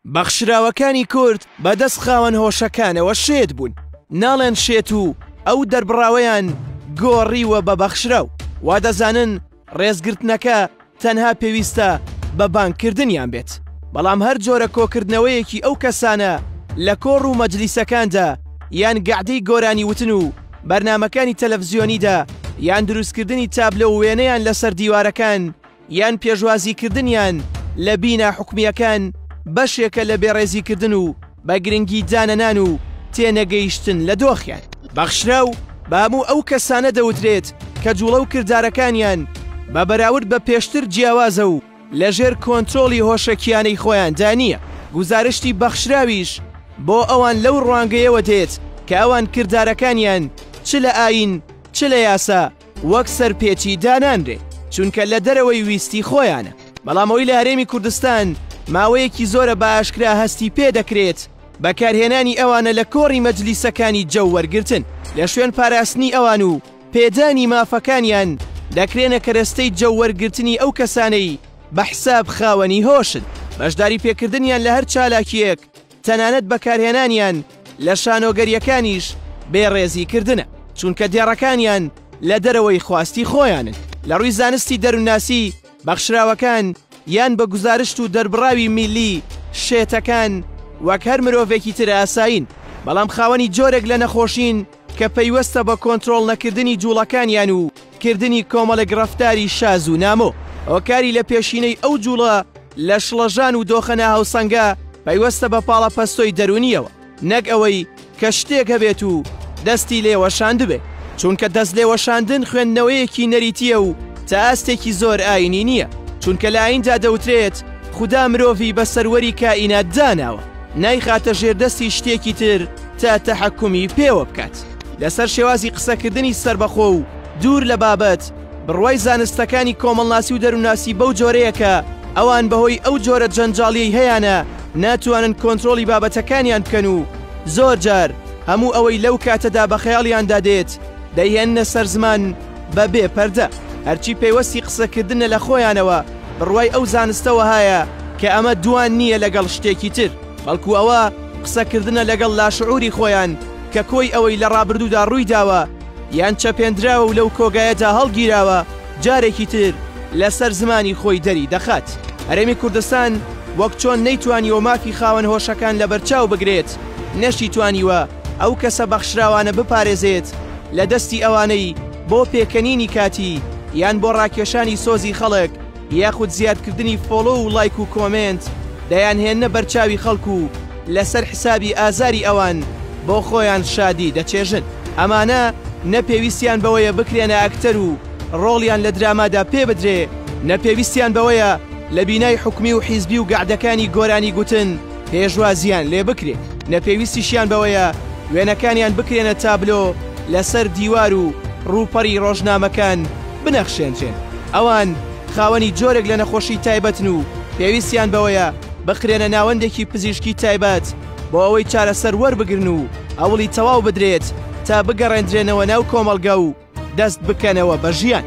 بەخشراوەکانی کورد بەدەست خاوەن هۆشەکانەوە شێت بوون، ناڵێن شێت و ئەو دەربڕاوەیان گۆڕیوە بە بەخشراو، وا دەزانن ڕێزگرتنەکە تەنها پێویستە بە بانکردنیان بێت. بەڵام هەر جۆرە کۆکردنەوەیەکی ئەو کەسانە لە کۆڕ و مەجلیسەکاندا یان گەعدەی گۆرانی وتن و بەرنامەکانی تەلەڤیزیۆنیدا یان دروستکردنی تابلە و وێنەیان لەسەر دیوارەکان یان پێشوازیکردنیان لە بینا حکومیەکان بەشێکە لە بێڕێزیکردن و بە گرنگی دانەنان و تێنەگەیشتن لە دۆخیان. بەخشراو بە هەموو ئەو کەسانە دەوترێت کە جوڵە و کردارەکانیان بە بەراورد بە پێشتر جیاوازە و لەژێر کۆنترۆلی هۆشەکیانەی خۆیاندا نییە. گوزارشتی بەخشراویش بۆ ئەوان لەو ڕوانگەیەوە دێت کە ئەوان کردارەکانیان چ لە ئاین چ لە یاسا وەک سەرپێچی دانانرێ، چونکە لە دەرەوەی ویستی خۆیانە. بەڵام ئەوەی لە هەرێمی کوردستان ماوەیەکی زۆرە بە ئاشکرا هەستی پێ دەکرێت بەکارهێنانی ئەوانە لە کۆڕی مەجلیسەکانی جەو وەرگرتن، لە شوێن پاراستنی ئەوان و پێدانی مافەکانیان دەکرێنە کەرەستەی جەو وەرگرتنی ئەو کەسانەی بە حساب خاوەنی هۆشن. بەشداری پێکردنیان لە هەر چالاکیەک تەنانەت بەکارهێنانیان لە شانۆگەریەکانیش بێڕێزیکردنە، چونکە دێڕەکانیان لە دەرەوەی خواستی خۆیانن. لە ڕووی زانستی دەرووناسی بەخشراوەکان یان بە گوزارشت و دەربڕاوی میلی شێتەکان وەک هەر مرۆڤێکی تر ئاساین، بەڵام خاوەنی جۆرێک لە نەخۆشین کە پەیوەستە بە کۆنترۆڵ نەکردنی جوڵەکانیان و کردنی کۆمەڵێک ڕەفتاری شاز و نامۆ. ئەوکاری لە پێشینەی ئەو جوڵە لە شڵەژان و دۆخەنە هاوسەنگە پەیوەستە بە پاڵەپەستۆی دەرونیەوە، نەک ئەوەی کە شتێک هەبێت و دەستی لێوەشاند بێ، چونکە دەست لێوەشاندن خوێندنەوەیەکی نەریتیە و تا ئاستێکی زۆر ئاینی نییە، چونکە لە ئایندا دەوترێت خوددا مرۆڤی بە سەروەری کائینات داناوە، نایخاتە ژێردەستی شتێکی تر تا تەحەکومی پێوە بکات. لەسەر شێوازی قسەکردنی سربەخۆ و دوور لە بابەت بڕوای زانستەکانی کۆمەڵناسی و دەرووناسی بەو جۆرەیەکە ئەوان بەهۆی ئەو جۆرە جەنجاڵیەی هەیەە ناتوانن کۆنترۆلی بابەتەکانیان بکەن و زۆر جار هەموو ئەوەی لەو کاتەدا بە خەیاڵیاندا دێت دەیهێنە سەر زمان بە بێ پەردە. هەرچی پێوەستی قسەکردنە لە خۆیانەوە بڕوای ئەو زانستەوە هەیە کە ئەمە دوان نییە لەگەڵ شتێکی تر، بەڵکو ئەوە قسەکردنە لەگەڵ لاشعوری خۆیان کە کۆی ئەوەی لە ڕابردوودا ڕووی داوە یان چەپێنراوە و لەو کۆگایەدا هەڵگیراوە جارێکی تر لەسەر زمانی خۆی دەری دەخات. هەرێمی کوردستان وەک چۆن نەیتوانیوە مافی خاوەن هۆشەکان لە بەرچاو بگرێت، نەشی توانیوە ئەو کەسە بەخشراوانە بپارێزێت لە دەستی ئەوانەی بۆ پێکەنینی کاتی یان بۆ ڕاکێشانی سۆزی خەڵک یاخود زیادکردنی فۆلۆ و لایک و کۆمنت دەیان هێنە بەرچاوی خەڵکو و لەسەر حسابی ئازاری ئەوان بۆ خۆیان شادی دەچێژن. ئەمانە نەپێویستیان بەوەیە بکرێنە ئەکتەر و ڕۆڵیان لە درامادا پێ بدرێ، نەپێویستیان بەوەیە لە بینای حکومی و حیزبی و گەعدەکانی گۆرانی گوتن پێشوازیان لێ بکرێ، نەپێویستیشیان بەوەیە وێنەکانیان بکرێنە تابلۆ لەسەر دیوار و ڕووپەڕی ڕۆژنامەکان بنەخشێنچێن. ئەوان خاوەنی جۆرێک لە نەخۆشی تایبەتن و پێویستیان بەوەیە بخرێنە ناوەندێکی پزیشکی تایبەت بۆ ئەوەی چارەسەر وەربگرن و ئەوڵی تەواو بدرێت تا بگەڕێندرێنەوە ناو کۆمەڵگە و دەست بکەنەوە بە ژیان.